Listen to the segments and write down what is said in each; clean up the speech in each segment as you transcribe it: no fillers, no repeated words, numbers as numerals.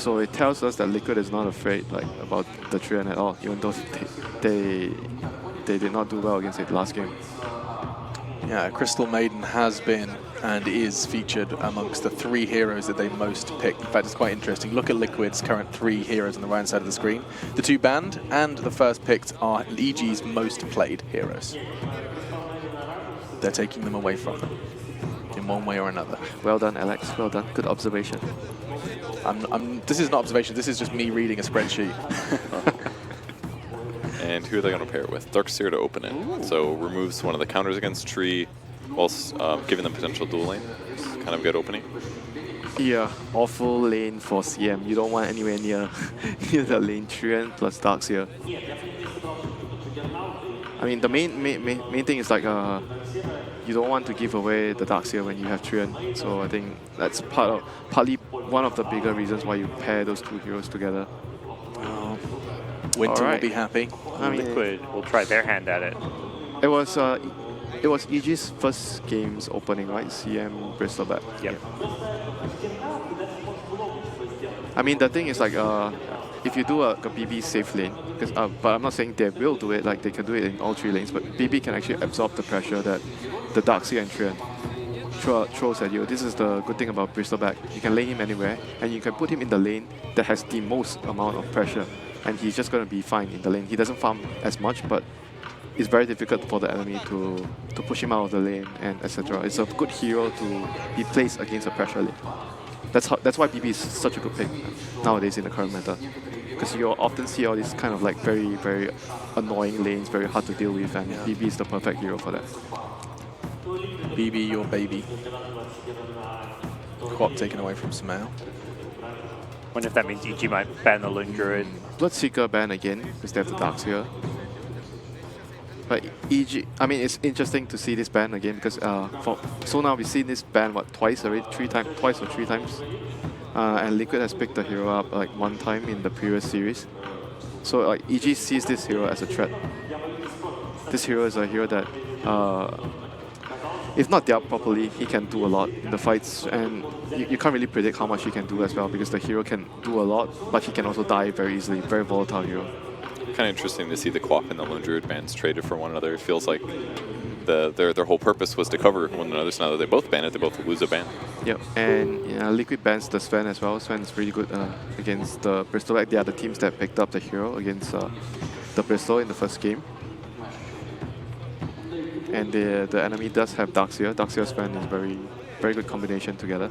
So it tells us that Liquid is not afraid about the Treant at all, even though they did not do well against it last game. Yeah, Crystal Maiden has been and is featured amongst the 3 heroes that they most pick. In fact, it's quite interesting. Look at Liquid's current 3 heroes on the right side of the screen. The 2 banned and the first picked are EG's most played heroes. They're taking them away from them in one way or another. Well done, Alex. Well done. Good observation. This is not observation. This is just me reading a spreadsheet. And who are they going to pair it with? Darkseer to open it. Ooh. So removes one of the counters against Tree, whilst giving them potential dual lane. Kind of good opening. Yeah, awful lane for CM. You don't want anywhere near the lane Treant plus Darkseer. I mean, the main thing is like you don't want to give away the Darkseer when you have Treant. So I think that's partly one of the bigger reasons why you pair those 2 heroes together. Winter will be happy. I mean, Liquid will try their hand at it. It was EG's first game's opening, right? CM Bristleback. Yep. I mean, the thing is like, if you do a BB safe lane, but I'm not saying they will do it, like they can do it in all 3 lanes, but BB can actually absorb the pressure that the Darkseer and Treant throws at you. This is the good thing about Bristleback. You can lane him anywhere, and you can put him in the lane that has the most amount of pressure, and he's just going to be fine in the lane. He doesn't farm as much, but it's very difficult for the enemy to push him out of the lane and etc. It's a good hero to be placed against a pressure lane. That's why BB is such a good pick nowadays in the current meta. Because you often see all these kind of like very, very annoying lanes, very hard to deal with, and BB is the perfect hero for that. BB, your baby. Quap taken away from Sumail. Wonder if that means EG might ban the Lone Druid. Bloodseeker ban again, because they have the Darkseer. But EG, I mean, it's interesting to see this ban again because so now we've seen this ban twice already, twice or three times, and Liquid has picked the hero up like 1 time in the previous series. So like EG sees this hero as a threat. This hero is a hero that, if not dealt properly, he can do a lot in the fights, and you can't really predict how much he can do as well because the hero can do a lot, but he can also die very easily. Very volatile hero. Kind of interesting to see the Quap and the Lone Druid bans traded for one another. It feels like their whole purpose was to cover one another, so now that they both ban it, they both lose a ban. Yep, and Liquid bans the Sven as well. Sven is really good against the Bristol. They are the teams that picked up the hero against the Bristol in the first game. And the enemy does have Darkseer. Darkseer Sven is very good combination together.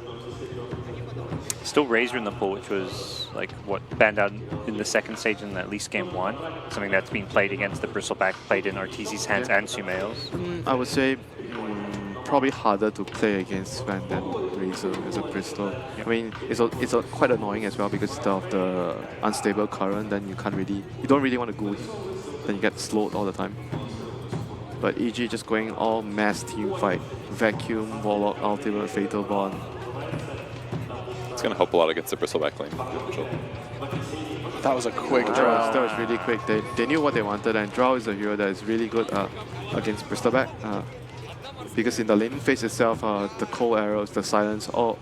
Still Razor in the pool, which was like what banned out in the second stage in at least game 1. Something that's been played against the Bristleback, played in Arteezy's hands and Sumail's. I would say probably harder to play against Sven than Razor as a Bristol. Yep. I mean, it's quite annoying as well because of the unstable current. Then you don't really want to go. Then you get slowed all the time. But EG just going all mass team fight, vacuum, warlock, ultimate, fatal bond. It's going to help a lot against the Bristleback lane. That was a quick draw. That was really quick. They knew what they wanted, and Drow is a hero that is really good against Bristleback. Because in the lane phase itself, the cold arrows, the silence, all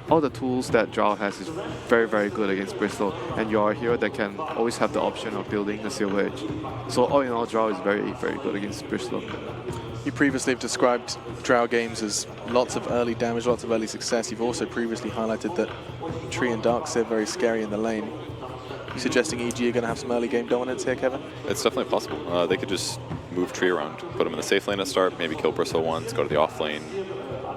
the tools that Drow has is very, very good against Bristol. And you're a hero that can always have the option of building the Silver Edge. So all in all, Drow is very, very good against Bristol. You previously have described Drow games as lots of early damage, lots of early success. You've also previously highlighted that Tree and Darkseer are very scary in the lane. You suggesting EG are going to have some early game dominance here, Kevin? It's definitely possible. They could just move Tree around, put him in the safe lane at start, maybe kill Bristle once, go to the off lane.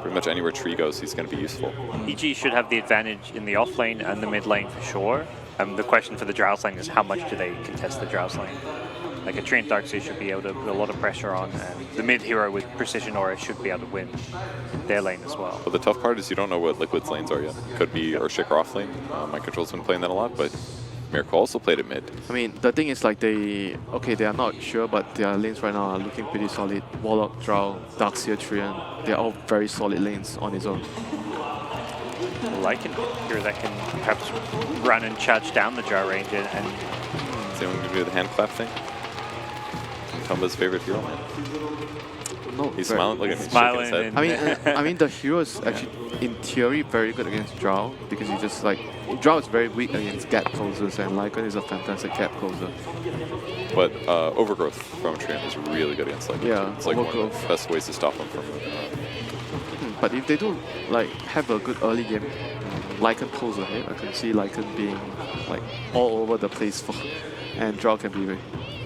Pretty much anywhere Tree goes, he's going to be useful. EG should have the advantage in the off lane and the mid lane for sure. The question for the Drowse lane is how much do they contest the Drowse lane? Like a Tree and Darkseer should be able to put a lot of pressure on, and the mid hero with Precision Aura should be able to win their lane as well. But the tough part is you don't know what Liquid's lanes are yet. Could be Earthshaker off lane. My control's been playing that a lot, but Miracle also played it mid. I mean, the thing is like they are not sure, but their lanes right now are looking pretty solid. Warlock, Drow, Darkseer, Treant, they're all very solid lanes on its own. Well, I can hear that can perhaps run and charge down the Drow range and Is anyone going to do the hand clap thing? Tumba's favorite hero, man. No, He's very- smiling, look at me, Smiling shaking his head. and- I mean, the hero is actually, in theory, very good against Drow because you just like Drow is very weak against gap closers, and Lycan is a fantastic gap closer. But Overgrowth from Treant is really good against Lycan. Yeah, It's like one of Overgrowth. the best ways to stop him from But if they do like have a good early game, Lycan pulls ahead. I can see Lycan being like all over the place for, and Drow can be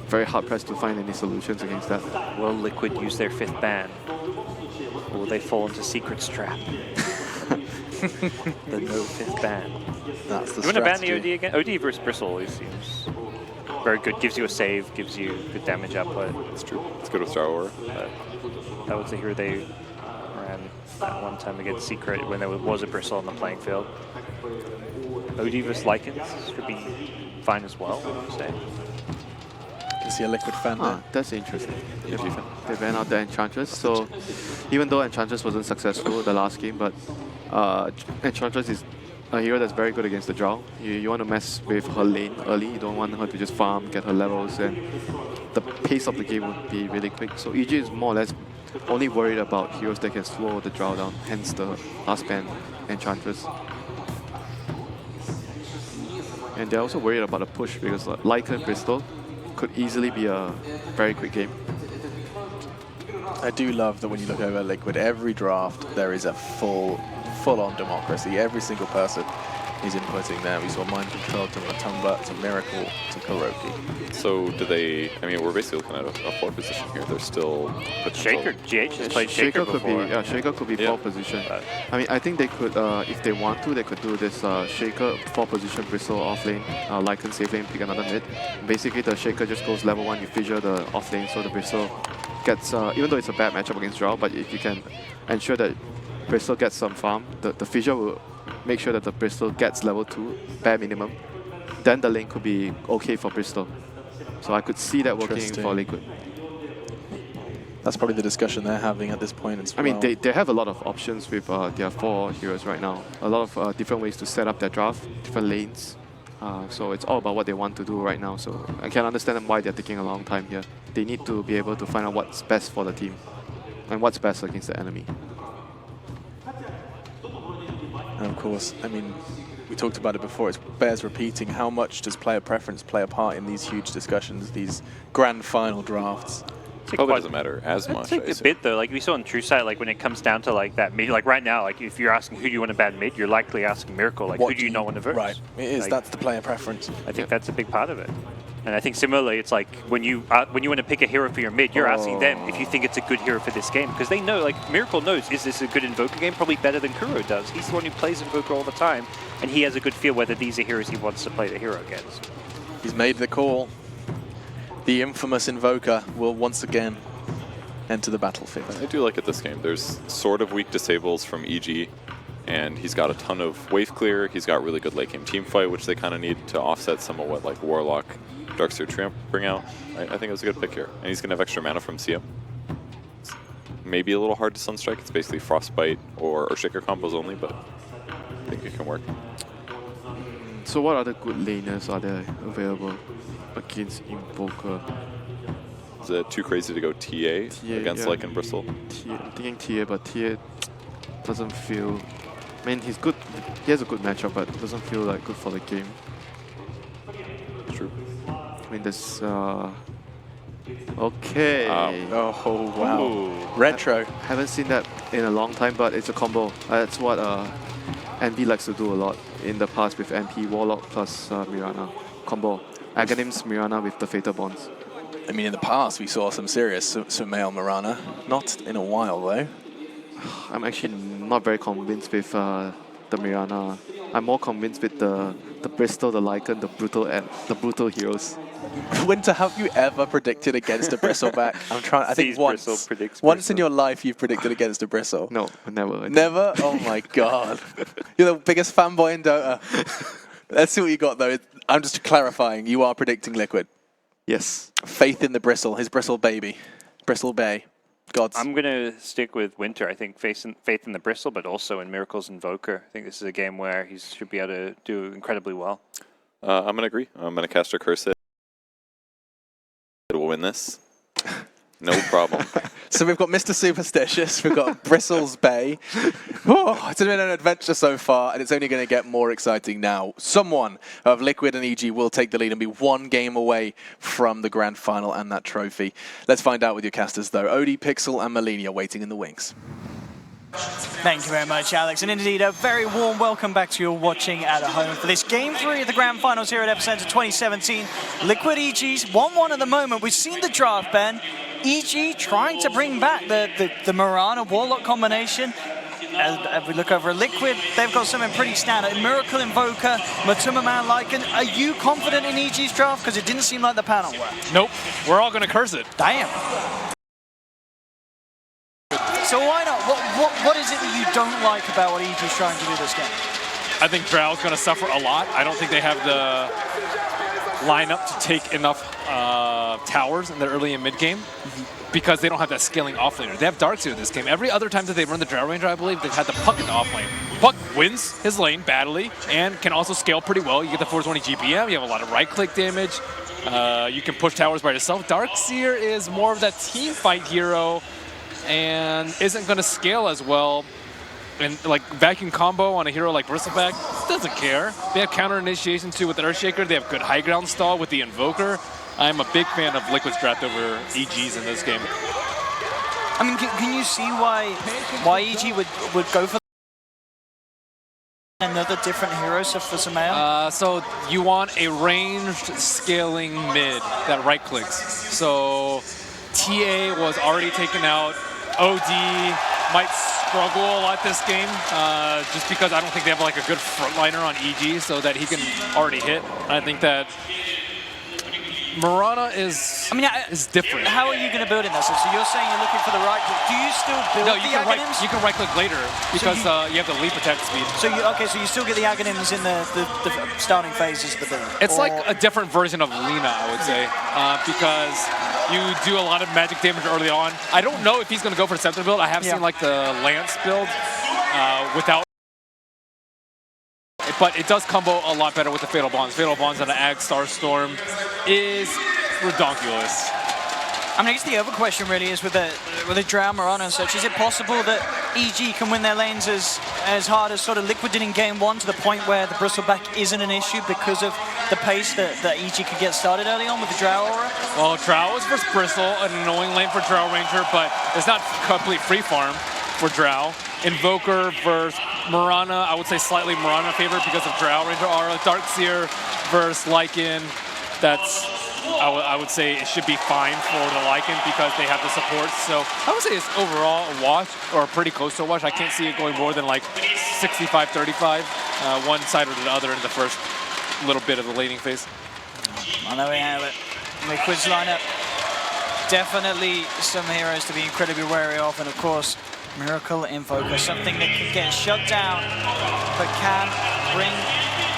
very hard pressed to find any solutions against that. Will Liquid use their 5th ban? Or will they fall into Secret's trap? The no 5th ban. That's the You want to ban strategy. the OD again? OD versus Bristle always seems very good. Gives you a save, gives you good damage output. It's true. It's good with Drow Aura. That was the hero they ran that one time against Secret when there was a Bristle on the playing field. OD versus Lycans should be fine as well, I would say. You can see a Liquid fan Ah, there. that's interesting. Yeah, defense. They ran out the Enchantress, so even though Enchantress wasn't successful the last game, but Enchantress is a hero that's very good against the Drow. You want to mess with her lane early, you don't want her to just farm, get her levels, and the pace of the game would be really quick. So EG is more or less only worried about heroes that can slow the Drow down, hence the last ban Enchantress. And they're also worried about the push because Lycan Bristol could easily be a very quick game. I do love that when you look over Liquid, every draft there is a full-on democracy. Every single person is inputting there. We saw Mind Control to Matumba to Miracle to Kuroki. So do they? I mean, we're basically looking at a 4 position here. They're still Shaker, GH has played Shaker could before. be Shaker could be Yeah. 4 position. I mean, I think they could, if they want to, they could do this Shaker 4 position Bristle off lane, Lycan safe lane, pick another mid. Basically, the Shaker just goes level 1, you fissure the off lane, so the Bristle gets, even though it's a bad matchup against Drow, but if you can ensure that Bristle gets some farm, the fissure will make sure that the Bristle gets level 2, bare minimum. Then the lane could be okay for Bristol. So I could see that working for Liquid. That's probably the discussion they're having at this point as well. I mean, they have a lot of options with their 4 heroes right now. A lot of different ways to set up their draft, different lanes. So it's all about what they want to do right now. So I can understand why they're taking a long time here. They need to be able to find out what's best for the team and what's best against the enemy. And of course, I mean, we talked about it before, it bears repeating. How much does player preference play a part in these huge discussions, these grand final drafts? Probably doesn't matter as much. It's like I a assume. bit though, like we saw on True Sight, like when it comes down to like that mid, like right now, like if you're asking who do you want to ban mid, you're likely asking Miracle, like What who do you not want to verse? Right, it is, Like, that's the player preference. I think that's a big part of it. And I think similarly, it's like when you want to pick a hero for your mid, you're asking them if you think it's a good hero for this game. Because they know, like Miracle knows, is this a good Invoker game? Probably better than Kuro does. He's the one who plays Invoker all the time. And he has a good feel whether these are heroes he wants to play the hero against. He's made the call. The infamous Invoker will once again enter the battlefield. I do like it this game. There's sort of weak disables from EG, and he's got a ton of wave clear. He's got really good late game team fight, which they kind of need to offset some of what like Warlock, Darkseer, Tramp bring out. I think it was a good pick here. And he's going to have extra mana from CM. It's maybe a little hard to Sunstrike. It's basically Frostbite or Shaker combos only, but I think it can work. So what other good laners are there available against Invoker? Is it too crazy to go TA, against yeah. Lycan Bristle? I'm thinking TA, but TA doesn't feel... I mean, he's good. He has a good matchup, but it doesn't feel like good for the game. True. I mean, there's... Okay. Oh, wow. Ooh. Retro. Haven't seen that in a long time, but it's a combo. That's what NP likes to do a lot in the past with NP, Warlock plus Mirana. Combo. Aghanims Mirana with the Fatal Bonds. I mean, in the past, we saw some serious Sumail Mirana. Not in a while, though. I'm actually not very convinced with the Mirana. I'm more convinced with the Bristol, the Lycan, the brutal heroes. Winter, have you ever predicted against a Bristleback? I think Sees once. Bristle, predicts Once in Bristle. your life, you've predicted against a Bristle. No, never. Never? Oh my god. You're the biggest fanboy in Dota. Let's see what you got, though. I'm just clarifying. You are predicting Liquid. Yes. Faith in the Bristle, his Bristle baby. Bristle Bay. Gods. I'm going to stick with Winter. I think faith in the Bristle, but also in Miracle's Invoker. I think this is a game where he should be able to do incredibly well. I'm going to agree. I'm going to cast a Curse. It will win this. No problem. So we've got Mr. Superstitious, we've got Bristles Bay. Oh, it's been an adventure so far, and it's only going to get more exciting now. Someone of Liquid and EG will take the lead and be one game away from the grand final and that trophy. Let's find out with your casters, though. Odie, Pixel, and Malenia waiting in the wings. Thank you very much, Alex. And indeed, a very warm welcome back to you watching at home for this Game 3 of the Grand Finals here at Epicenter 2017. Liquid EG's 1-1 at the moment. We've seen the draft, Ben. EG trying to bring back the Mirana Warlock combination. As we look over at Liquid, they've got something pretty standard. Miracle Invoker, Matuma Man Lycan. Are you confident in EG's draft? Because it didn't seem like the panel were. Nope. We're all going to curse it. Damn. So why not? What is it that you don't like about what EG's trying to do this game? I think Drow's going to suffer a lot. I don't think they have the lineup to take enough towers in the early and mid game because they don't have that scaling offlaner. They have Darkseer in this game. Every other time that they run the Drow Ranger, I believe, they've had the Puck in the offlane. Puck wins his lane badly and can also scale pretty well. You get the 420 GPM, you have a lot of right-click damage. You can push towers by yourself. Darkseer is more of that team fight hero and isn't going to scale as well. And like vacuum combo on a hero like Bristleback doesn't care. They have counter initiation too with the Earthshaker. They have good high ground stall with the Invoker. I'm a big fan of Liquid's draft over EG's in this game. I mean, can you see why EG would go for another different hero for Sumail? So you want a ranged scaling mid that right clicks. So TA was already taken out. OD might struggle a lot this game, just because I don't think they have like a good frontliner on EG so that he can already hit. I think that Mirana is different. How are you going to build in this? So you're saying you're looking for the right click. Do you still build the Aghanims? You can right click later because you have the leap attack speed. So so you still get the Aghanims in the starting phases of the build? It's like a different version of Lina, I would say, because you do a lot of magic damage early on. I don't know if he's going to go for the Scepter build. I have seen like the Lance build without. But it does combo a lot better with the Fatal Bonds. Fatal Bonds on the Ag Starstorm is redonkulous. I mean, I guess the other question really is with the Drow, Mirana and such, is it possible that EG can win their lanes as hard as sort of Liquid did in Game 1 to the point where the Bristleback isn't an issue because of the pace that EG could get started early on with the Drow aura? Well, Drow is versus Bristle, an annoying lane for Drow Ranger, but it's not complete free farm for Drow. Invoker versus Mirana, I would say slightly Mirana favorite because of Drow Ranger aura. Darkseer versus Lycan, that's, I would say it should be fine for the Lycan because they have the support. So I would say it's overall a wash or pretty close to a wash. I can't see it going more than like 65-35, one side or the other in the first little bit of the laning phase. I know we have it. Liquid's lineup, definitely some heroes to be incredibly wary of, and of course, Miracle Invoker, something that can get shut down, but can bring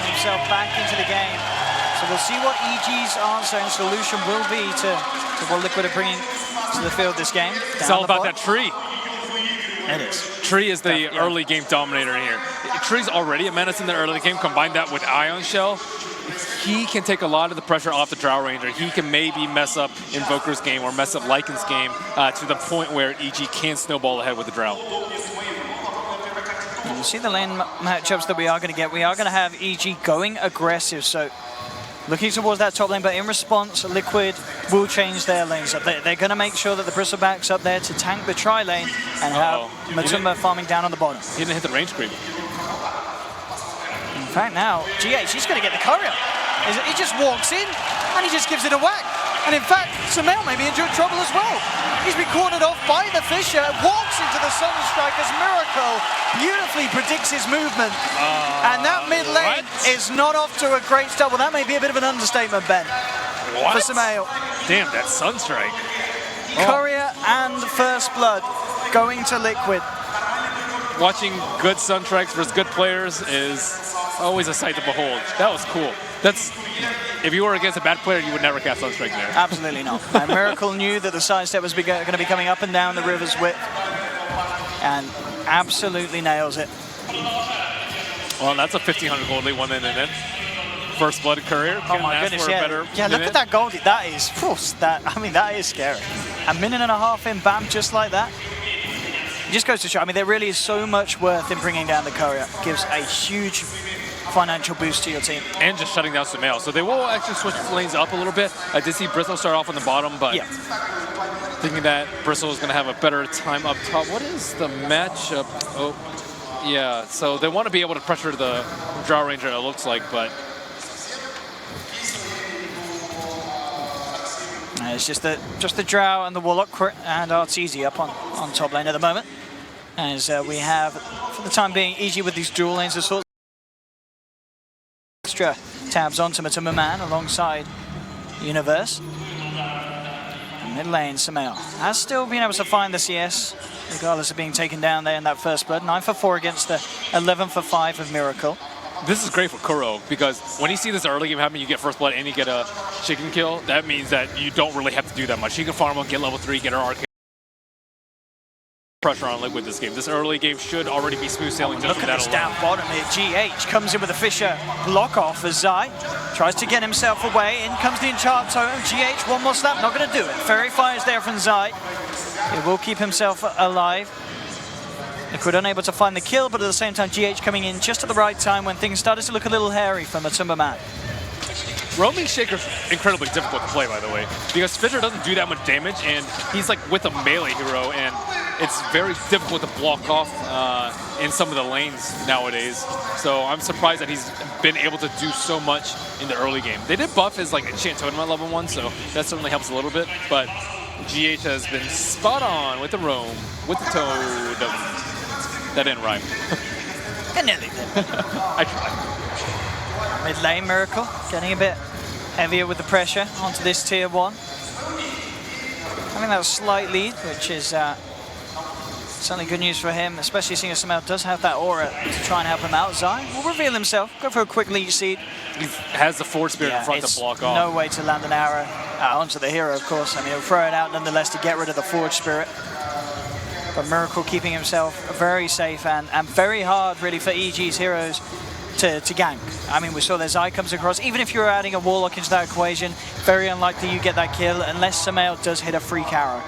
himself back into the game. So we'll see what EG's answer and solution will be to what Liquid are bringing to the field this game. It's all about that tree. It is. Tree is the early game dominator here. Tree's already a menace in the early game. Combine that with Ion Shell, he can take a lot of the pressure off the Drow Ranger. He can maybe mess up Invoker's game or mess up Lycan's game to the point where EG can snowball ahead with the Drow. And you see the lane matchups that we are going to get. We are going to have EG going aggressive, so looking towards that top lane, but in response, Liquid will change their lanes up. They're going to make sure that the Bristleback's up there to tank the tri-lane and have Matuma farming down on the bottom. He didn't hit the range creep. In fact, now, GH, he's going to get the courier. He just walks in, and he just gives it a whack. And in fact, Sumail may be in trouble as well. He's been cornered off by the Fisher, walks into the Sunstrike as Miracle beautifully predicts his movement. And that mid lane is not off to a great start. Well, that may be a bit of an understatement, Ben, for Sumail. Damn, that Sunstrike. Courier and First Blood going to Liquid. Watching good Sunstrikes versus good players is always a sight to behold. That was cool. If you were against a bad player, you would never cast Sunstrike there. Absolutely not. And Miracle knew that the sidestep was going to be coming up and down the river's width, and absolutely nails it. Well, that's a 1,500 gold lead, 1 minute. First Blood Courier. Oh my goodness, yeah. Look at that goldie. That is, that is scary. A minute and a half in, bam, just like that. It just goes to show, I mean, there really is so much worth in bringing down the courier. Gives a huge financial boost to your team. And just shutting down Sumail. So they will actually switch the lanes up a little bit. I did see Bristle start off on the bottom, but Yeah. thinking that Bristle is going to have a better time up top. What is the matchup? Oh, yeah. So they want to be able to pressure the Drow Ranger, it looks like, but It's just the Drow and the Warlock and Arteezy up on top lane at the moment. As we have, for the time being, EG with these dual lanes of sorts. Extra tabs onto Matuma Man alongside Universe. And mid lane, Sumail has still been able to find the CS, regardless of being taken down there in that first blood. 9 for 4 against the 11 for 5 of Miracle. this is great for Kuro because when you see this early game happen, you get first blood and you get a chicken kill. That means that you don't really have to do that much. You can farm up, get level 3, get an arcade. Pressure on Liquid this game. This early game should already be smooth sailing. Look at this down bottom here. GH comes in with a Fisher block off as Zai tries to get himself away. In comes the Enchant Totem. GH, one more slap, not going to do it. Fairy Fire is there from Zai. He will keep himself alive. Liquid unable to find the kill, but at the same time, GH coming in just at the right time when things started to look a little hairy for Matuma Man. Roaming Shaker's incredibly difficult to play, by the way, because Fisher doesn't do that much damage, and he's like with a melee hero, and it's very difficult to block off in some of the lanes nowadays. So I'm surprised that he's been able to do so much in the early game. They did buff his like Enchant Totem at level 1, so that certainly helps a little bit, but GH has been spot on with the roam, with the totem. That didn't rhyme. It nearly did. I tried. Mid lane, Miracle getting a bit heavier with the pressure onto this tier 1. Having that slight lead, which is certainly good news for him, especially seeing as Sumail does have that aura to try and help him out. Zai will reveal himself, go for a quick leech seed. He has the Force Spirit in front to block off. No way to land an arrow onto the hero, of course. I mean, he'll throw it out nonetheless to get rid of the Forge Spirit. But Miracle keeping himself very safe and very hard, really, for EG's heroes to gank. I mean, we saw that Zai comes across. Even if you're adding a Warlock into that equation, very unlikely you get that kill unless Sumail does hit a freak arrow.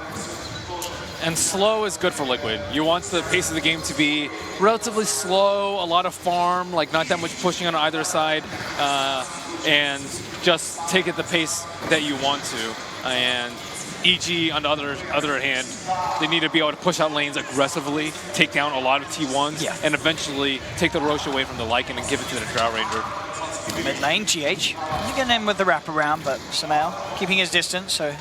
And slow is good for Liquid. You want the pace of the game to be relatively slow, a lot of farm, like not that much pushing on either side, and just take it the pace that you want to. And EG, on the other hand, they need to be able to push out lanes aggressively, take down a lot of T1s, and eventually take the Roche away from the Lycan and give it to the Drow Ranger. Mid lane, GH getting in with the wraparound, but Sumail keeping his distance, so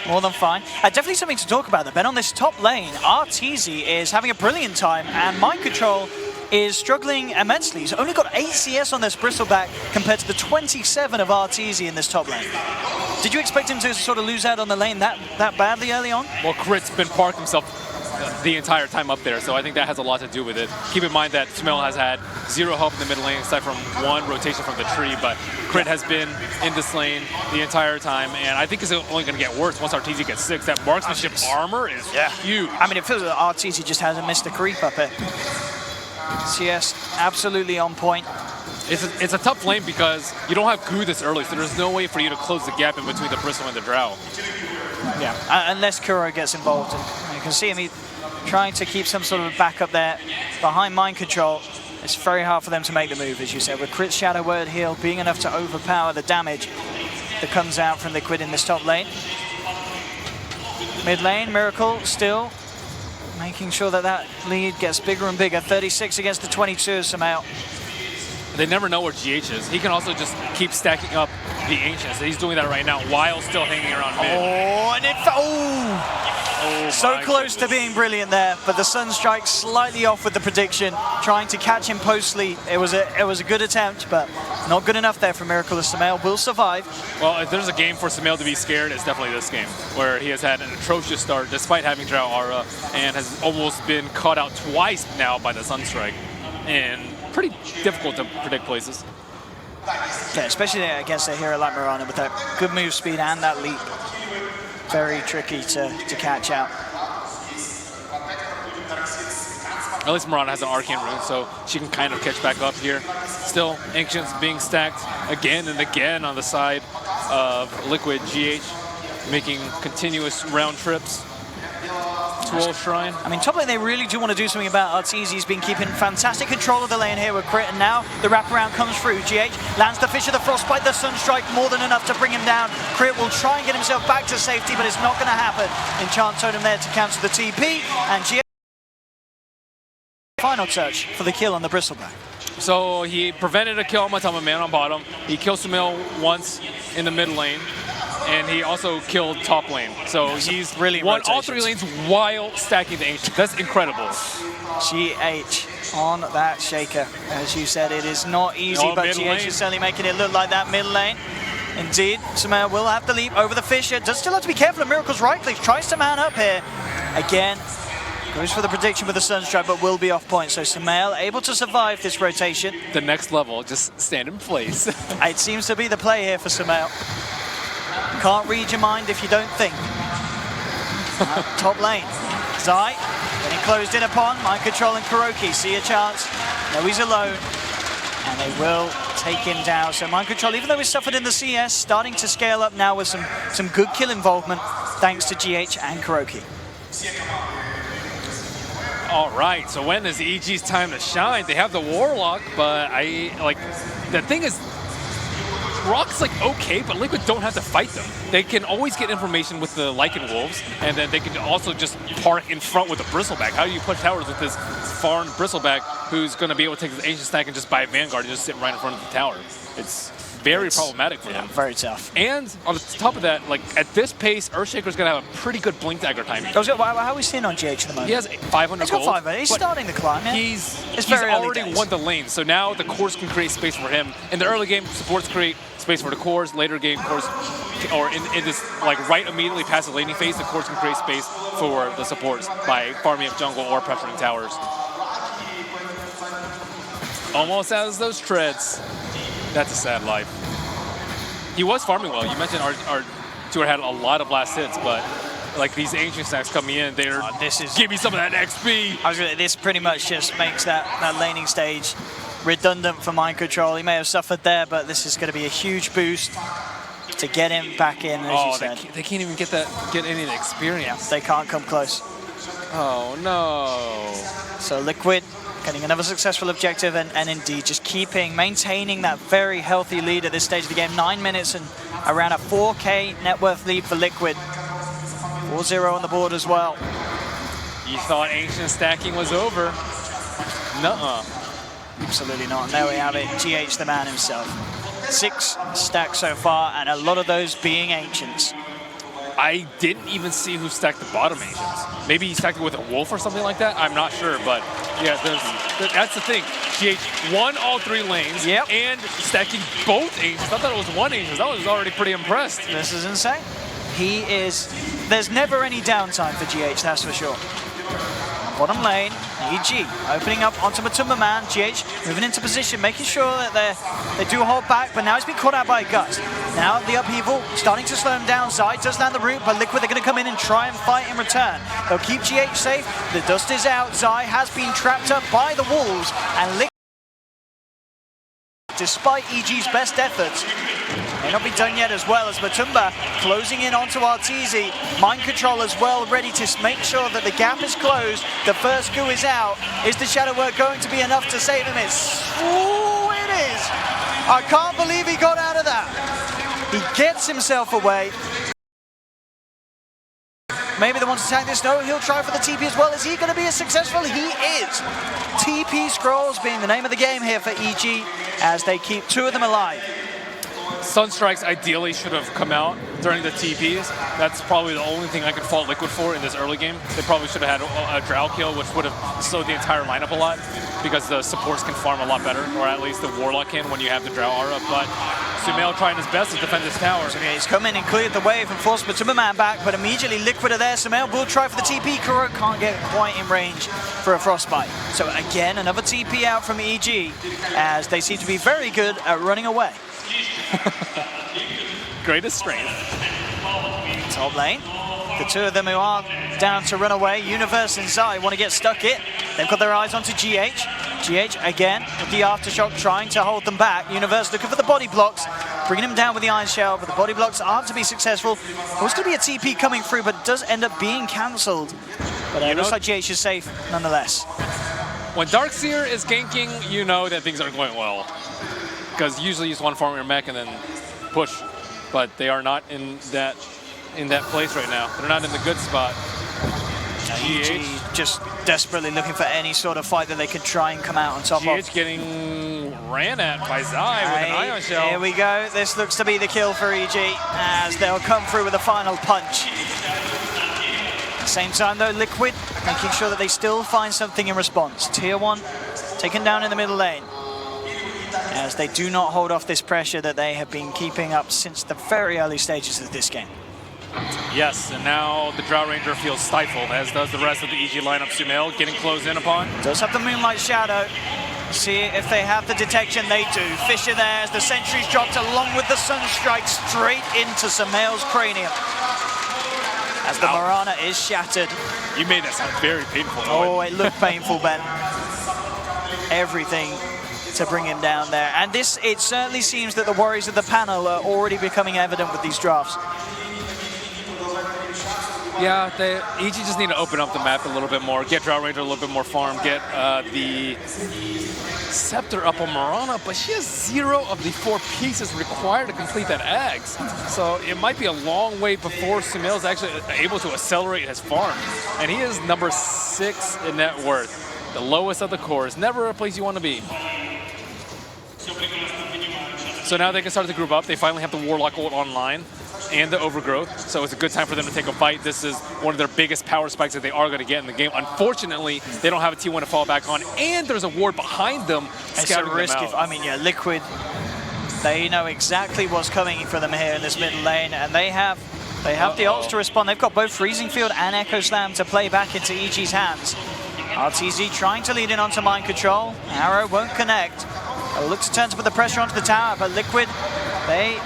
more than fine. Definitely something to talk about, though, Ben. On this top lane, Arteezy is having a brilliant time, and Mind Control is struggling immensely. He's only got 8 CS on this Bristleback compared to the 27 of Arteezy in this top lane. Did you expect him to sort of lose out on the lane that badly early on? Well, Crit's been parked himself the entire time up there, so I think that has a lot to do with it. Keep in mind that Sumail has had 0 help in the mid lane aside from 1 rotation from the tree, but Crit has been in this lane the entire time, and I think it's only going to get worse once Arteezy gets 6. That marksmanship armor is huge. I mean, it feels like Arteezy just hasn't missed a creep up here. CS absolutely on point. It's a tough lane because you don't have Goo this early, so there's no way for you to close the gap in between the Bristle and the Drow. Yeah, unless Kuro gets involved. And you can see him trying to keep some sort of a backup there behind Mind Control. It's very hard for them to make the move, as you said, with Crit Shadow Word Heal being enough to overpower the damage that comes out from Liquid in this top lane. Mid lane, Miracle still making sure that lead gets bigger and bigger. 36 against the 22 of Sumail. They never know where GH is. He can also just keep stacking up the Ancients. He's doing that right now while still hanging around mid. Oh, and so close to being brilliant there, but the Sunstrike slightly off with the prediction, trying to catch him post-lead. It was a good attempt, but not good enough there for Miracle. Sumail will survive. Well, if there's a game for Sumail to be scared, it's definitely this game, where he has had an atrocious start despite having Drow Aura and has almost been caught out twice now by the Sunstrike. And pretty difficult to predict places. Yeah, especially against a hero like Mirana with that good move speed and that leap. Very tricky to catch out. At least Mirana has an Arcane Rune, so she can kind of catch back up here. Still, Ancients being stacked again and again on the side of Liquid GH. making continuous round trips to Old Shrine. I mean, top lane, they really do want to do something about Arteezy. He's been keeping fantastic control of the lane here with Crit, and now the wraparound comes through. GH lands the Fisher, the Frostbite, the Sunstrike, more than enough to bring him down. Crit will try and get himself back to safety, but it's not going to happen. Enchant Totem there to cancel the TP, and GH final touch for the kill on the Bristleback. So he prevented a kill on Matama Man on bottom. He killed Sumail once in the mid lane, and he also killed top lane. So he's really won all 3 lanes while stacking the Ancient. That's incredible. GH on that shaker. As you said, it is not easy, but GH is certainly making it look like that mid lane. Indeed, Sumail will have to leap over the Fisher. Does still have to be careful of Miracle's right click. Tries to man up here. Again, goes for the prediction with the Sunstrike, but will be off point. So Sumail able to survive this rotation. The next level, just stand in place. It seems to be the play here for Sumail. Can't read your mind if you don't think. Top lane. Zai getting closed in upon. Mind Control and Kuroki see a chance. No, he's alone. And they will take him down. So Mind Control, even though he suffered in the CS, starting to scale up now with some good kill involvement, thanks to GH and Kuroki. All right, so when is EG's time to shine? They have the Warlock, but the thing is, Rock's okay, but Liquid don't have to fight them. They can always get information with the Lycan Wolves, and then they can also just park in front with the Bristleback. How do you push towers with this foreign Bristleback who's going to be able to take his Ancient Stack and just buy a Vanguard and just sit right in front of the tower? It's very problematic for them. Very tough. And on top of that, at this pace, Earthshaker's going to have a pretty good Blink Dagger timing. How are we seeing on GH at the moment? He has 500 He's got gold. 500. He's starting to climb, yeah. He's very already won the lane, so now the cores can create space for him. In the early game, supports create space for the cores. Later game, cores, or in this right immediately past the laning phase, the cores can create space for the supports by farming up jungle or pressuring towers. Almost has those treads. That's a sad life. He was farming well. You mentioned our tour had a lot of last hits, but these Ancient Stacks coming in, they're give me some of that XP. This pretty much just makes that laning stage redundant for Mind Control. He may have suffered there, but this is going to be a huge boost to get him back in, as you said. They can't even get any of the experience. They can't come close. Oh no. So Liquid getting another successful objective, and indeed just maintaining that very healthy lead at this stage of the game. 9 minutes and around a 4K net worth lead for Liquid. 4-0 on the board as well. You thought Ancient stacking was over. Nuh-uh. Absolutely not. And there we have it, GH the man himself. 6 stacks so far, and a lot of those being Ancients. I didn't even see who stacked the bottom Ancients. Maybe he stacked it with a Wolf or something like that. I'm not sure, but yeah, that's the thing. GH won all 3 lanes and stacking both Ancients. I thought it was one Ancient. I was already pretty impressed. This is insane. There's never any downtime for GH, that's for sure. Bottom lane, EG opening up onto Matumba Man. GH moving into position, making sure that they do hold back, but now he's been caught out by Gus. Now the upheaval starting to slow him down. Zai does land the root, but Liquid, they're going to come in and try and fight in return. They'll keep GH safe. The dust is out. Zai has been trapped up by the wolves, and Liquid, despite EG's best efforts, may not be done yet, as well as Matumba closing in onto Arteezy. Mind Control as well, ready to make sure that the gap is closed. The first goo is out. Is the Shadow Work going to be enough to save him? It is. I can't believe he got out of that. He gets himself away. Maybe they want to tank this. No, he'll try for the TP as well. Is he going to be as successful? He is. TP Scrolls being the name of the game here for EG as they keep 2 of them alive. Sunstrikes ideally should have come out during the TPs. That's probably the only thing I could fault Liquid for in this early game. They probably should have had a Drow kill, which would have slowed the entire lineup a lot, because the supports can farm a lot better, or at least the Warlock can when you have the Drow aura. But Sumail trying his best to defend this tower. So he's come in and cleared the wave and forced Matumba Man back, but immediately Liquid are there. Sumail will try for the TP. Kuro can't get quite in range for a Frostbite. So again, another TP out from EG, as they seem to be very good at running away. Greatest strength. Top lane. The 2 of them who are down to run away, Universe and Zai, want to get stuck in. They've got their eyes onto GH. GH again with the Aftershock trying to hold them back. Universe looking for the body blocks. bringing him down with the Iron Shell, but the body blocks aren't to be successful. There was going to be a TP coming through, but it does end up being cancelled. But it looks like GH is safe nonetheless. When Darkseer is ganking, you know that things are going well. Because usually you just want to farm your mech and then push. But they are not in that place right now. They're not in the good spot. GH just desperately looking for any sort of fight that they could try and come out on top of. GH getting ran at by Zai with an Ion Shell. Here we go. This looks to be the kill for EG as they'll come through with a final punch. At the same time though, Liquid making sure that they still find something in response. Tier 1 taken down in the middle lane, as they do not hold off this pressure that they have been keeping up since the very early stages of this game. Yes, and now the Drow Ranger feels stifled, as does the rest of the EG lineup. Sumail getting closed in upon. Does have the Moonlight Shadow. See if they have the detection. They do. Fisher there as the sentries dropped along with the Sunstrike straight into Sumail's cranium. As the Mirana is shattered. You made that sound very painful. Oh, it looked painful, Ben. Everything to bring him down there. And it certainly seems that the worries of the panel are already becoming evident with these drafts. Yeah, EG just need to open up the map a little bit more, get Drow Ranger a little bit more farm, get the Scepter up on Mirana, but she has 0 of the 4 pieces required to complete that Axe. So it might be a long way before Sumail's actually able to accelerate his farm. And he is number 6 in net worth. The lowest of the core is never a place you want to be. So now they can start to group up. They finally have the Warlock ult online and the Overgrowth, so it's a good time for them to take a fight. This is one of their biggest power spikes that they are going to get in the game. Unfortunately, they don't have a T1 to fall back on, and there's a ward behind them scattering them out. I mean, yeah, Liquid, they know exactly what's coming for them here in this middle lane, and they have the ults to respond. They've got both Freezing Field and Echo Slam to play back into EG's hands. RTZ trying to lead in onto Mind Control. Arrow won't connect. They'll look to turn to put the pressure onto the tower, but Liquid, they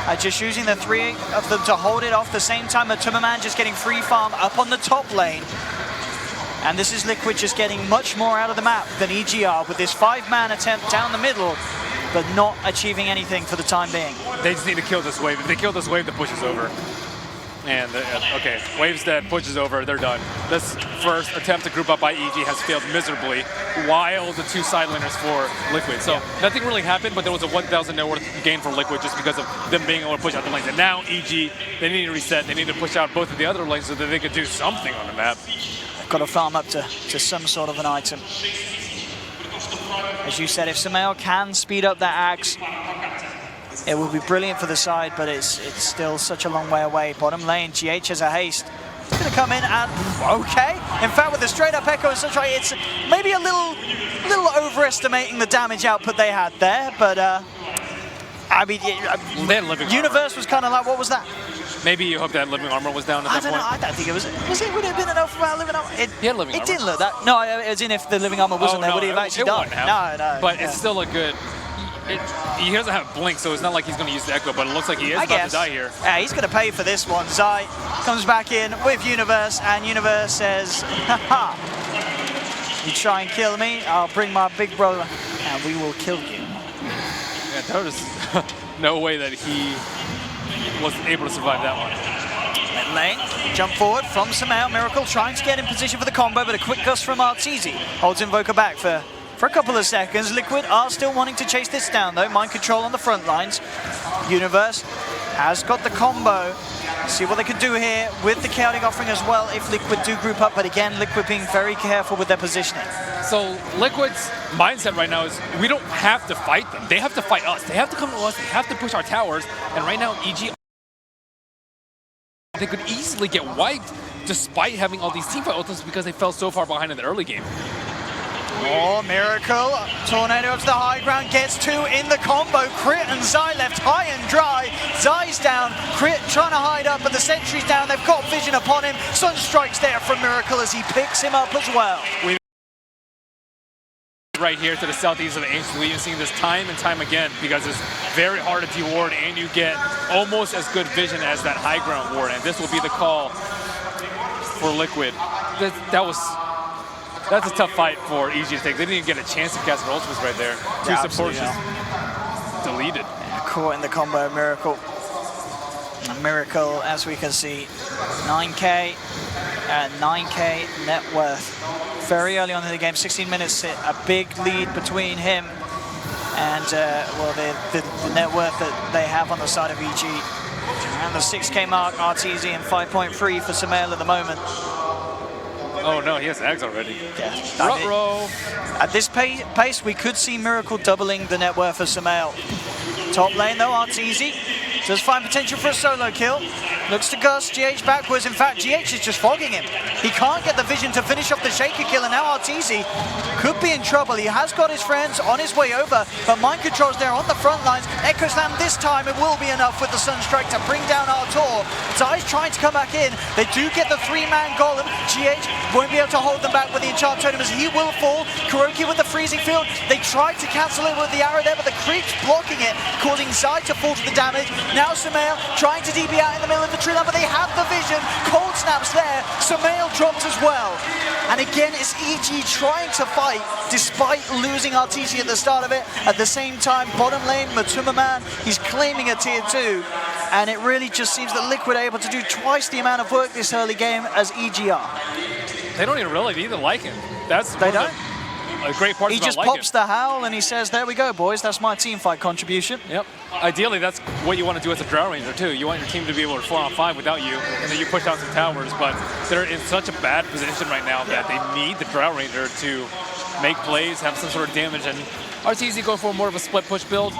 are just using the 3 of them to hold it off. The same time, the Tumberman just getting free farm up on the top lane. And this is Liquid just getting much more out of the map than EG are with this 5-man attempt down the middle, but not achieving anything for the time being. They just need to kill this wave. If they kill this wave, the push is over. And, okay, wave's dead, push is over, they're done. This first attempt to group up by EG has failed miserably, while the 2 side laners for Liquid. So nothing really happened, but there was a 1,000 net worth gain for Liquid just because of them being able to push out the lanes. And now EG, they need to reset, they need to push out both of the other lanes so that they could do something on the map. They've got to farm up to some sort of an item. As you said, if Sumail can speed up that Axe, it would be brilliant for the side, but it's still such a long way away. Bottom lane, GH has a haste. It's going to come in and, okay. In fact, with the straight up Echo and such, it's maybe a little overestimating the damage output they had there, but I mean, Universe was kind of like, what was that? Maybe you hope that living armor was down at that point. I don't think it was. Would it have been enough for living armor? He had living armor. It didn't look that. No, as in if the living armor wasn't there, would he have actually done? No. But it's still a good. He doesn't have blink, so it's not like he's going to use the Echo, but it looks like he is about to die here. Yeah, he's going to pay for this one. Zai comes back in with Universe, and Universe says, haha, you try and kill me, I'll bring my big brother, and we will kill you. Yeah, there was no way that he was able to survive that one. Mid lane, jump forward from Sumail. Miracle trying to get in position for the combo, but a quick gust from Arteezy holds Invoker back for a couple of seconds. Liquid are still wanting to chase this down though. Mind Control on the front lines. Universe has got the combo. See what they can do here with the Chaotic Offering as well if Liquid do group up, but again, Liquid being very careful with their positioning. So Liquid's mindset right now is we don't have to fight them. They have to fight us. They have to come to us. They have to push our towers. And right now, EG, they could easily get wiped despite having all these teamfight ultimates because they fell so far behind in the early game. Oh, Miracle. Tornado up to the high ground, gets 2 in the combo. Crit and Zai left high and dry. Zai's down. Crit trying to hide up, but the sentry's down. They've got vision upon him. Sunstrike's there from Miracle as he picks him up as well. Right here to the southeast of the Ancient. We've seen this time and time again because it's very hard to de-ward and you get almost as good vision as that high ground ward. And this will be the call for Liquid. That's a tough fight for EG to take. They didn't even get a chance to cast their ultimates right there. 2 supports just deleted. caught in the combo of Miracle. And Miracle, as we can see, 9K and 9K net worth. Very early on in the game, 16 minutes, a big lead between him and well, the net worth that they have on the side of EG. Around the 6K mark, RTZ and 5.3 for Sumail at the moment. Oh no, he has eggs already. Yeah. Ruh-roh. At this pace, we could see Miracle doubling the net worth of Sumail. Top lane though, RTZ does find potential for a solo kill. Looks to Gus, GH backwards. In fact, GH is just fogging him. He can't get the vision to finish off the Shaker kill, and now RTZ could be in trouble. He has got his friends on his way over, but mind control's there on the front lines. Echo Slam this time, it will be enough with the Sunstrike to bring down Artur. Zai's trying to come back in. They do get the 3-man golem. GH won't be able to hold them back with the enchant totem as he will fall. Kuroki with the freezing field. They tried to cancel it with the arrow there, but the creep's blocking it, causing Zai to fall to the damage. Now Sumail trying to DP out in the middle of the tree line, but they have the vision. Cold snaps there. Sumail dropped as well. And again, it's EG trying to fight despite losing RTZ at the start of it. At the same time, bottom lane, Matuma Man, he's claiming a tier 2. And it really just seems that Liquid are able to do twice the amount of work this early game as EG are. They don't even really even like him. That's They don't. A great part He about just liking. pops the howl and he says, there we go, boys. That's my team fight contribution. Yep. Ideally, that's what you want to do as a Drow Ranger, too. You want your team to be able to 4-on-5 without you, and then you push down some towers, but they're in such a bad position right now that they need the Drow Ranger to make plays, have some sort of damage, and RTZ going for more of a split push build.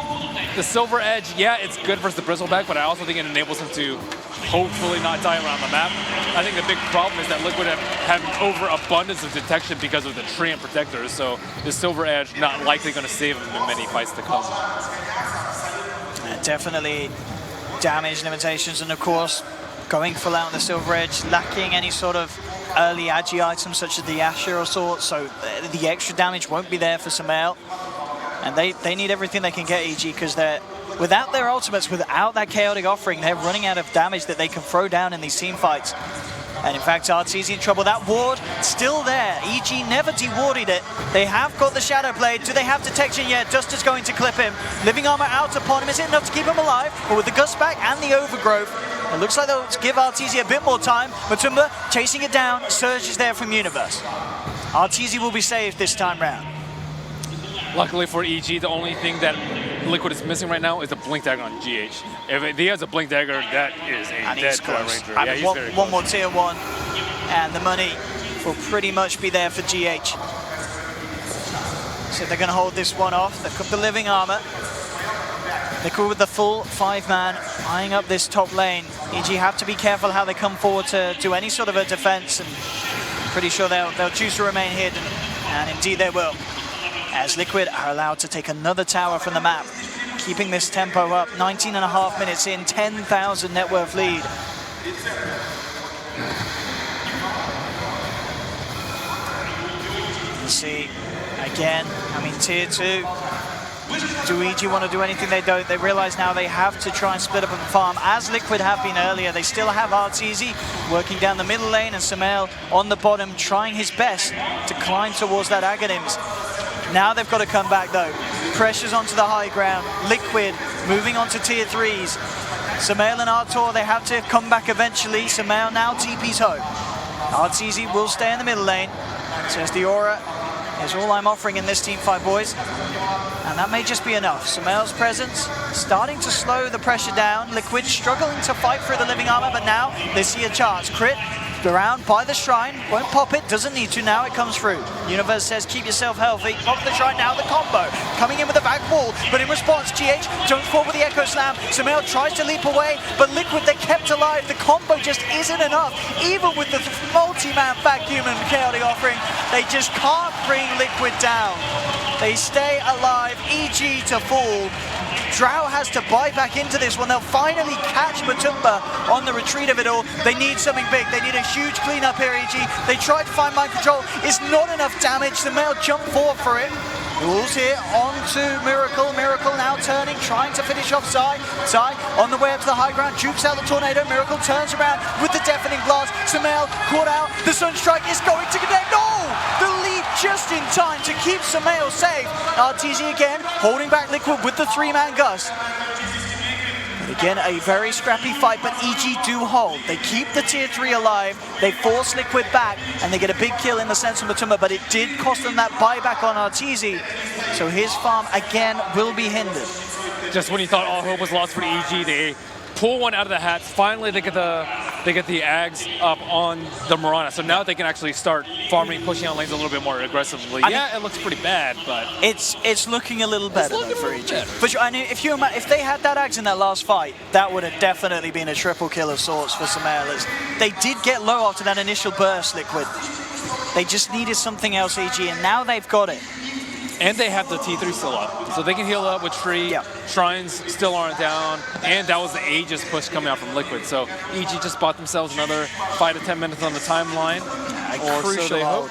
The Silver Edge, yeah, it's good versus the Bristleback, but I also think it enables him to hopefully not die around the map. I think the big problem is that Liquid have an overabundance of detection because of the Treant Protectors, so the Silver Edge not likely going to save him in many fights to come. Definitely damage limitations, and of course, going full out on the Silver Edge, lacking any sort of early agi items such as the Asher or sort, so the extra damage won't be there for Sumail. And they need everything they can get, EG, because they're without their ultimates, without that chaotic offering, they're running out of damage that they can throw down in these team fights. And in fact, RTZ in trouble. That ward still there. EG never de-warded it. They have got the Shadow Blade. Do they have detection yet? Duster's going to clip him. Living Armor out upon him. Is it enough to keep him alive? But with the Gust back and the Overgrowth, it looks like they'll give RTZ a bit more time. Matumba chasing it down. Surge is there from Universe. RTZ will be saved this time round. Luckily for EG, the only thing that Liquid is missing right now is a Blink Dagger on GH. If he has a Blink Dagger, that is a dead Drow Ranger. I Yeah, mean, he's very one close. more tier 1, and the money will pretty much be there for GH. So they're going to hold this one off. They've got the Living Armor. Liquid with the full 5-man, eyeing up this top lane. EG have to be careful how they come forward to do any sort of a defense, and pretty sure they'll choose to remain hidden, and indeed they will. As Liquid are allowed to take another tower from the map, keeping this tempo up. 19.5 minutes in, 10,000 net worth lead. You see, again, I mean, tier 2. Do EG want to do anything? They don't. They realize now they have to try and split up and farm, as Liquid have been earlier. They still have RTZ working down the middle lane, and Sumail on the bottom trying his best to climb towards that Aghanims. Now they've got to come back though. Pressures onto the high ground. Liquid moving on to tier 3s. Sumail and Artur, they have to come back eventually. Sumail now TP's home. RTZ will stay in the middle lane. Says the aura is all I'm offering in this team fight, boys. And that may just be enough. Sumail's presence starting to slow the pressure down. Liquid struggling to fight through the Living Armor, but now they see a chance. Crit around by the shrine, won't pop it, doesn't need to, now it comes through. Universe says keep yourself healthy, pop the shrine, now the combo, coming in with the back wall, but in response, GH jumps forward with the Echo Slam. Sumail tries to leap away, but Liquid, they're kept alive. The combo just isn't enough, even with the multi-man vacuum and chaotic offering, they just can't bring Liquid down. They stay alive, EG to fall. Drow has to buy back into this one. They'll finally catch Matumba on the retreat of it all. They need something big. They need a huge cleanup here, EG. They tried to find mind control. It's not enough damage. Sumail jumped forward for it. Rules here onto Miracle. Miracle now turning, trying to finish off Zai. Zai on the way up to the high ground, jukes out the tornado. Miracle turns around with the deafening blast. Sumail caught out. The Sunstrike is going to connect. No! The lead just in time to keep Sumail safe. RTZ again, holding back Liquid with the 3-man Gust. Again, a very scrappy fight, but EG do hold. They keep the tier 3 alive, they force Liquid back, and they get a big kill in the sense of Matuma, but it did cost them that buyback on Arteezy, so his farm again will be hindered. Just when you thought all hope was lost for the EG, they pull one out of the hat. Finally, they get the Ags up on the Mirana, so now they can actually start farming, pushing out lanes a little bit more aggressively. It looks pretty bad, but it's looking a little better though for EG. For sure, I mean, if they had that Ags in that last fight, that would have definitely been a triple kill of sorts for Sumail. They did get low after that initial burst, Liquid. They just needed something else, EG, and now they've got it. And they have the T3 still up, so they can heal up with Tree. Yep. Shrines still aren't down, and that was the Aegis push coming out from Liquid. So EG just bought themselves another 5 to 10 minutes on the timeline, or so they hope.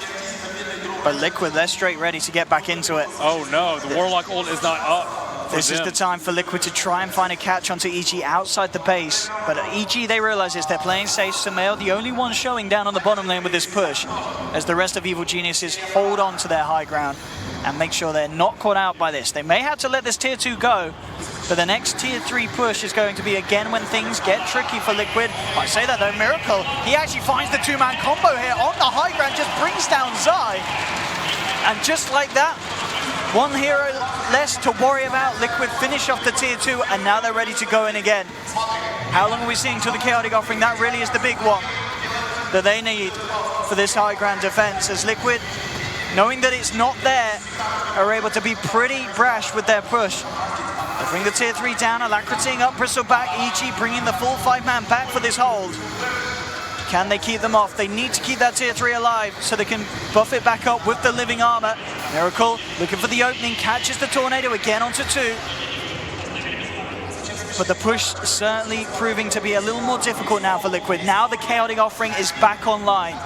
But Liquid, they're straight ready to get back into it. Oh no, the Warlock ult is not up. This is the time for Liquid to try and find a catch onto EG outside the base. But EG, they realize this, they're playing safe. Sumail, the only one showing down on the bottom lane with this push, as the rest of Evil Geniuses hold on to their high ground and make sure they're not caught out by this. They may have to let this tier 2 go, but the next tier 3 push is going to be again when things get tricky for Liquid. I say that though, Miracle, he actually finds the 2-man combo here on the high ground, just brings down Zai. And just like that, one hero less to worry about. Liquid finish off the tier 2, and now they're ready to go in again. How long are we seeing till the Chaotic Offering? That really is the big one that they need for this high ground defense, as Liquid, knowing that it's not there, are able to be pretty brash with their push. They bring the tier 3 down, Alacritying up, Bristle back, EG bringing the full 5-man back for this hold. Can they keep them off? They need to keep that tier 3 alive so they can buff it back up with the living armor. Miracle looking for the opening, catches the Tornado again onto 2. But the push certainly proving to be a little more difficult now for Liquid. Now the Chaotic Offering is back online.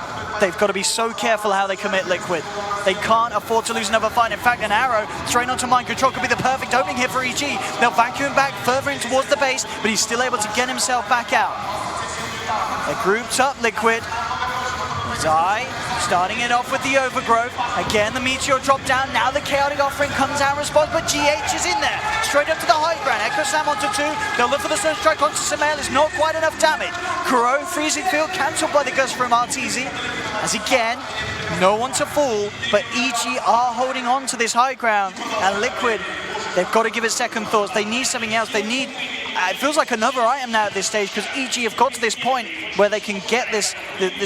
They've got to be so careful how they commit Liquid. They can't afford to lose another fight. In fact, an arrow straight onto Mind Control could be the perfect opening here for EG. They'll vacuum back further in towards the base, but he's still able to get himself back out. They're grouped up, Liquid. Zai starting it off with the Overgrowth. Again, the Meteor drop down. Now the Chaotic Offering comes out in response, but GH is in there. Straight up to the high ground. Echo Slam onto 2. They'll look for the Surge Strike onto Sumail. It's not quite enough damage. Kuro, Freezing Field, cancelled by the Gust from Arteezy. As again, no one to fool, but EG are holding on to this high ground. And Liquid, they've got to give it second thoughts. They need something else. They need, it feels like another item now at this stage, because EG have got to this point where they can get this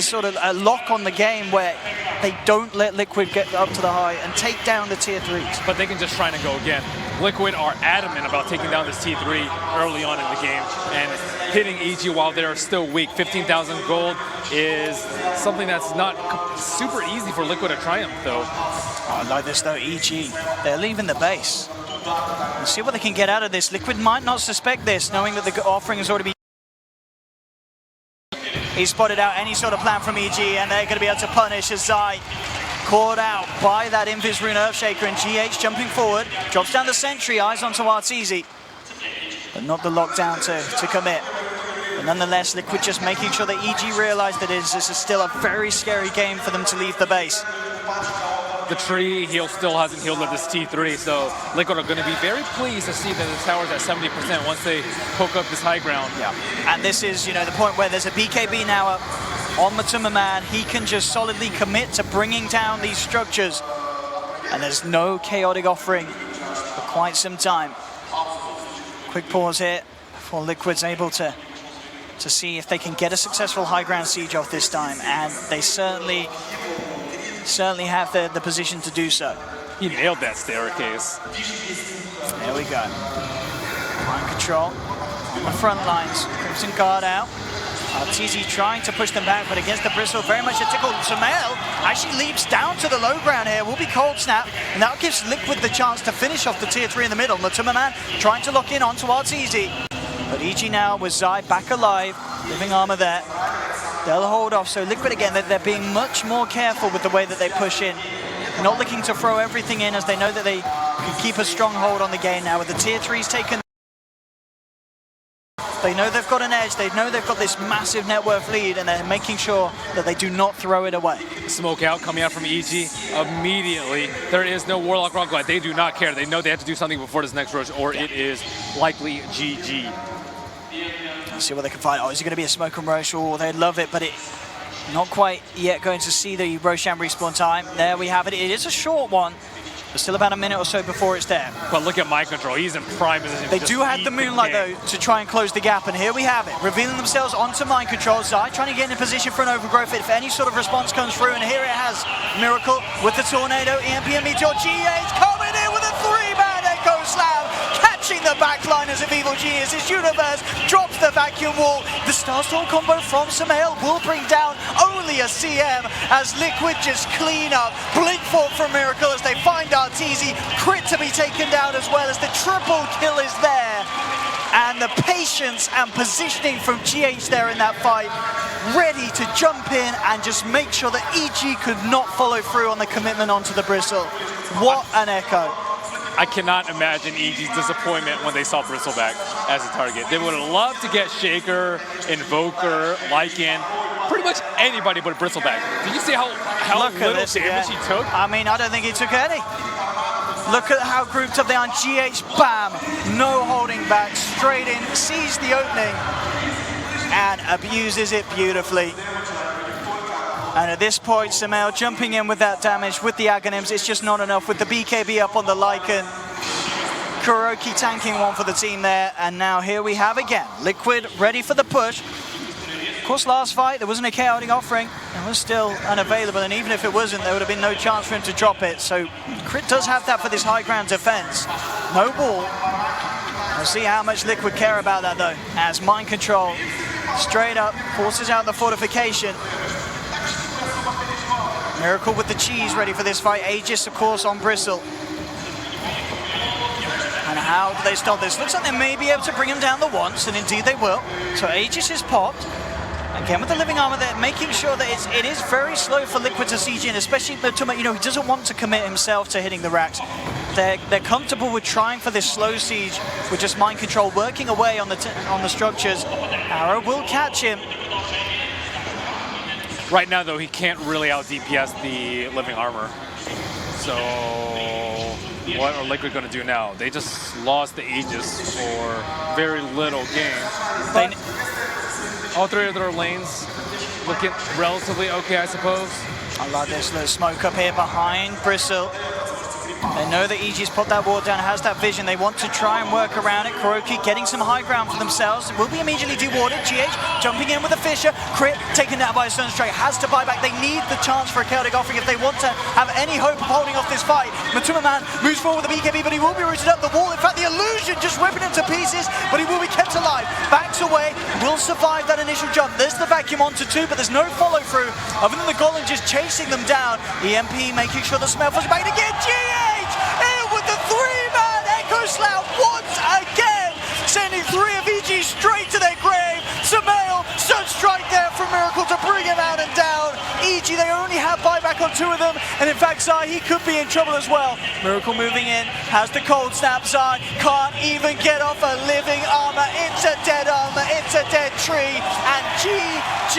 sort of lock on the game where they don't let Liquid get up to the high and take down the tier 3s. But they can just try to go again. Liquid are adamant about taking down this T3 early on in the game and hitting EG while they're still weak. 15,000 gold is something that's not super easy for Liquid to triumph, though. Oh, I like this though, EG. They're leaving the base. Let's see what they can get out of this. Liquid might not suspect this, knowing that the offering has already been. He spotted out any sort of plan from EG, and they're going to be able to punish as Zai caught out by that Invis Rune Earthshaker, and GH jumping forward, drops down the Sentry, eyes onto Arteezy, but not the lockdown to commit. But nonetheless, Liquid just making sure that EG realise that this is still a very scary game for them to leave the base. The Tree heal still hasn't healed with this T3, so Liquid are going to be very pleased to see that the tower's at 70% once they poke up this high ground. Yeah, and this is, the point where there's a BKB now up on Matuma Man. He can just solidly commit to bringing down these structures, and there's no Chaotic Offering for quite some time. Quick pause here before Liquid's able to see if they can get a successful high ground siege off this time, and they certainly have the position to do so. He nailed that staircase. There we go. Mind Control on the front lines. Crimson Guard out. Arteezy trying to push them back, but against the Bristle, very much a tickle. Sumail actually leaps down to the low ground here. Will be Cold Snap, and that gives Liquid the chance to finish off the tier 3 in the middle. Matuma Man trying to lock in onto Arteezy. But EG now with Zai back alive, living armor there. They'll hold off, so Liquid again, they're being much more careful with the way that they push in. Not looking to throw everything in, as they know that they can keep a strong hold on the game now. With the tier 3s taken, they know they've got an edge, they know they've got this massive net worth lead, and they're making sure that they do not throw it away. Smoke out coming out from EG immediately. There is no Warlock Rock Glide. They do not care. They know they have to do something before this next rush, or it is likely GG. Let's see what they can find. Oh, is it going to be a smoke and rush? Oh, they'd love it, but it not quite yet going to see the Roshan respawn time. There we have it. It is a short one. There's still about a minute or so before it's there. But look at Mind Control. He's in prime position. They do have the Moonlight, though, to try and close the gap. And here we have it. Revealing themselves onto Mind Control. Zai trying to get in a position for an overgrowth if any sort of response comes through. And here it has Miracle with the Tornado, EMP and Meteor. GH coming in with a 3-man Echo Slam. Catching the backliners of Evil Genius. Universe drops the vacuum wall. The Starstorm combo from Samael will bring down only a CM as Liquid just clean up. Blink Fort from Miracle as they find Arteezy. Crit to be taken down as well as the triple kill is there. And the patience and positioning from GH there in that fight, ready to jump in and just make sure that EG could not follow through on the commitment onto the Bristle. What an Echo. I cannot imagine EG's disappointment when they saw Bristleback as a target. They would have loved to get Shaker, Invoker, Lycan, pretty much anybody but Bristleback. Did you see how little damage he took? I mean, I don't think he took any. Look at how grouped up they are. GH, bam, no holding back, straight in, sees the opening, and abuses it beautifully. And at this point, Samael jumping in with that damage with the Aghanims. It's just not enough with the BKB up on the Lycan. Kuroki tanking one for the team there. And now here we have again, Liquid ready for the push. Of course, last fight, there wasn't a chaotic offering. It was still unavailable. And even if it wasn't, there would have been no chance for him to drop it. So Crit does have that for this high ground defense. No ball. We'll see how much Liquid care about that, though. As Mind Control straight up forces out the fortification. Miracle with the cheese ready for this fight. Aegis, of course, on Bristle. And how do they stop this? Looks like they may be able to bring him down the once, and indeed they will. So Aegis is popped. Again with the living armor there, making sure that it is very slow for Liquid to siege in, especially he doesn't want to commit himself to hitting the racks. They're comfortable with trying for this slow siege with just Mind Control working away on the structures. Arrow will catch him. Right now, though, he can't really out-DPS the living armor. So what are Liquid going to do now? They just lost the Aegis for very little gain. But all three of their lanes looking relatively okay, I suppose. I like this little smoke up here behind Bristle. They know that EG's put that ward down, has that vision. They want to try and work around it. Kuroki getting some high ground for themselves. Will be immediately dewarded. GH jumping in with a Fisher. Crit taken down by a Sunstray. Has to buy back. They need the chance for a chaotic offering if they want to have any hope of holding off this fight. Matuma Man moves forward with the BKB, but he will be rooted up the wall. In fact, the illusion just ripping him to pieces, but he will be kept alive. Backs away, will survive that initial jump. There's the vacuum onto two, but there's no follow through other than the Golem just chasing them down. EMP making sure the Smell falls back again. GH! In with the 3-man Echo Slam once again, sending 3 of EG straight to their grave. Samael, Sunstrike there from Miracle to bring him out and down. EG, they only have buyback on 2 of them, and in fact, Zai, he could be in trouble as well. Miracle moving in, has the cold snap. Zai can't even get off a living armor. It's a dead armor, it's a dead tree, and GG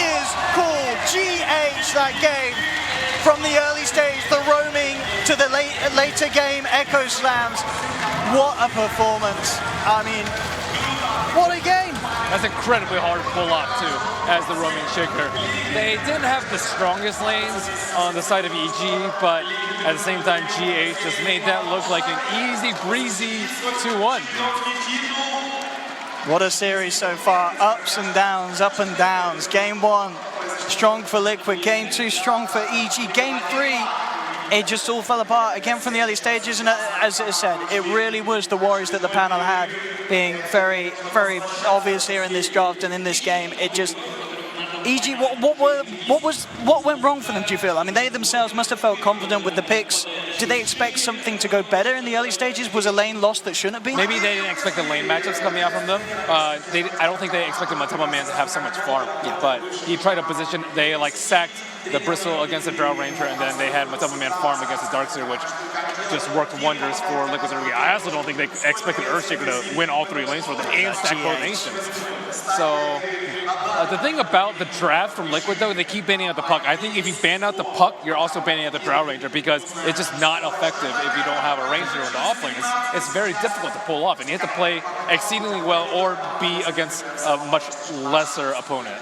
is cool. GH that game. From the early stage, the roaming to the later game Echo Slams. What a performance. I mean, what a game. That's incredibly hard to pull off, too, as the roaming Shaker. They didn't have the strongest lanes on the side of EG, but at the same time, GH just made that look like an easy breezy 2-1. What a series so far. Ups and downs, up and downs. Game 1. Strong for Liquid, game 2 strong for EG. Game 3, it just all fell apart again from the early stages, and as I said, it really was the worries that the panel had being very, very obvious here in this draft and in this game. It just, EG, what went wrong for them, do you feel? I mean, they themselves must have felt confident with the picks. Did they expect something to go better in the early stages? Was a lane lost that shouldn't have been? Maybe they didn't expect the lane matchups coming out from them. I don't think they expected Matuma Man to have so much farm. Yeah. But he tried to position, they like sacked the Bristle against the Drow Ranger, and then they had Double-Man Farm against the Darkseer, which just worked wonders for Liquid's early game. I also don't think they expected Earthshaker to win all 3 lanes for them and stack both nations. So the thing about the draft from Liquid, though, they keep banning out the puck. I think if you ban out the puck, you're also banning out the Drow Ranger because it's just not effective if you don't have a Ranger in the offlane. It's very difficult to pull off, and you have to play exceedingly well or be against a much lesser opponent.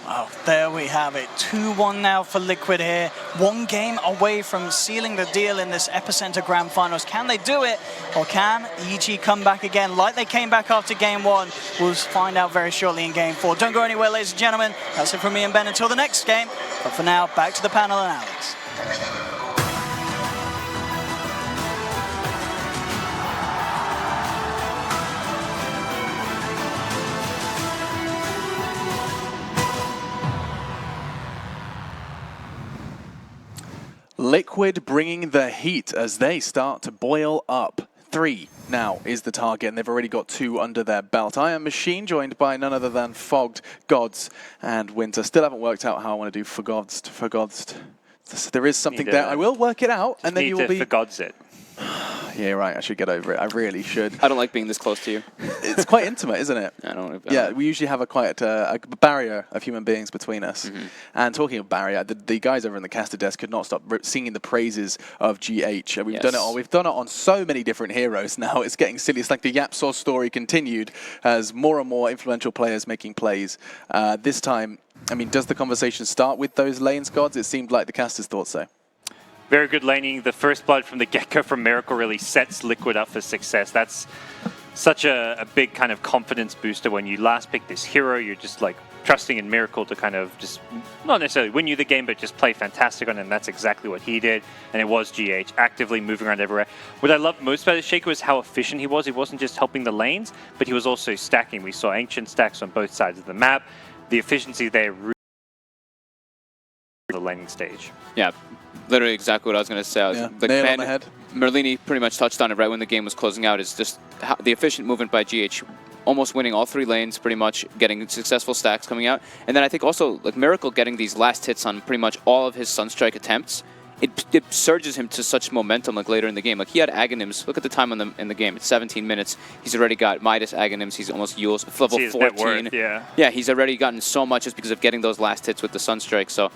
Wow, there we have it. 2-1 now for Liquid here. 1 game away from sealing the deal in this Epicenter Grand Finals. Can they do it? Or can EG come back again like they came back after Game 1? We'll find out very shortly in Game 4. Don't go anywhere, ladies and gentlemen. That's it from me and Ben until the next game. But for now, back to the panel and Alex. Liquid bringing the heat as they start to boil up. 3 now is the target, and they've already got 2 under their belt. I am Machine, joined by none other than Fogged, Gods, and Winter. Still haven't worked out how I want to do Forgodsed. There is something there. I will work it out, and then you will be... Forgods it. Yeah, right. I should get over it. I really should. I don't like being this close to you. It's quite intimate, isn't it? I don't. Yeah, we usually have a barrier of human beings between us. And talking of barrier, the guys over in the caster desk could not stop singing the praises of GH. We've done it on. We've done it on so many different heroes now. It's getting silly. It's like the Yapsaw story continued as more and more influential players making plays. This time, I mean, does the conversation start with those lanes, Gods? It seemed like the casters thought so. Very good laning. The first blood from the get-go from Miracle really sets Liquid up for success. That's such a big kind of confidence booster when you last pick this hero. You're just like trusting in Miracle to kind of just not necessarily win you the game, but just play fantastic on it, and that's exactly what he did. And it was GH, actively moving around everywhere. What I loved most about the Shaker was how efficient he was. He wasn't just helping the lanes, but he was also stacking. We saw ancient stacks on both sides of the map. The efficiency there really the laning stage. Yeah, literally exactly what I was going to say. Nail on the head. Merlini pretty much touched on it right when the game was closing out. Is just how the efficient movement by GH, almost winning all 3 lanes, pretty much getting successful stacks coming out. And then I think also like Miracle getting these last hits on pretty much all of his Sunstrike attempts. It surges him to such momentum like later in the game. Like he had Aghanims. Look at the time in the game. It's 17 minutes. He's already got Midas Aghanims. He's almost Yule's level 14. Yeah, he's already gotten so much just because of getting those last hits with the Sunstrike. So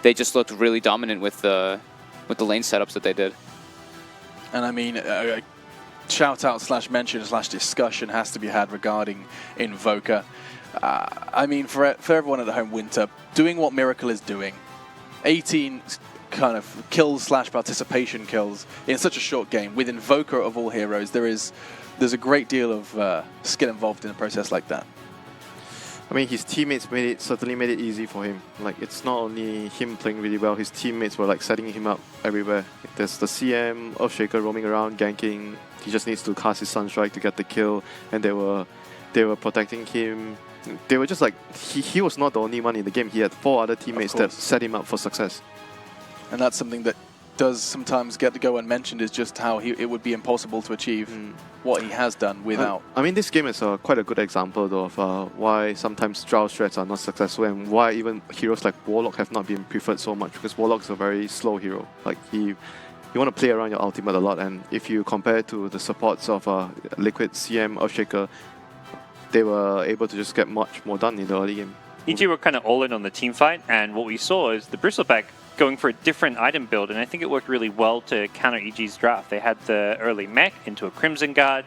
they just looked really dominant with the lane setups that they did. And I mean, shout out / mention / discussion has to be had regarding Invoker. I mean, for everyone at home, Winter, doing what Miracle is doing, 18 kind of kills / participation kills in such a short game with Invoker of all heroes, there's a great deal of skill involved in a process like that. I mean, his teammates certainly made it easy for him. Like, it's not only him playing really well, his teammates were like setting him up everywhere. There's the CM, Earthshaker roaming around, ganking. He just needs to cast his Sunstrike to get the kill, and they were protecting him. They were just like, he was not the only one in the game. He had 4 other teammates that set him up for success. And that's something that does sometimes get to go unmentioned, is just how it would be impossible to achieve what he has done without. I mean, this game is quite a good example though of why sometimes Drow strats are not successful, and why even heroes like Warlock have not been preferred so much, because Warlock is a very slow hero. Like you want to play around your ultimate a lot, and if you compare to the supports of Liquid, CM, Earthshaker, they were able to just get much more done in the early game. EG were kind of all in on the team fight, and what we saw is the Bristleback going for a different item build, and I think it worked really well to counter EG's draft. They had the early mech into a Crimson Guard,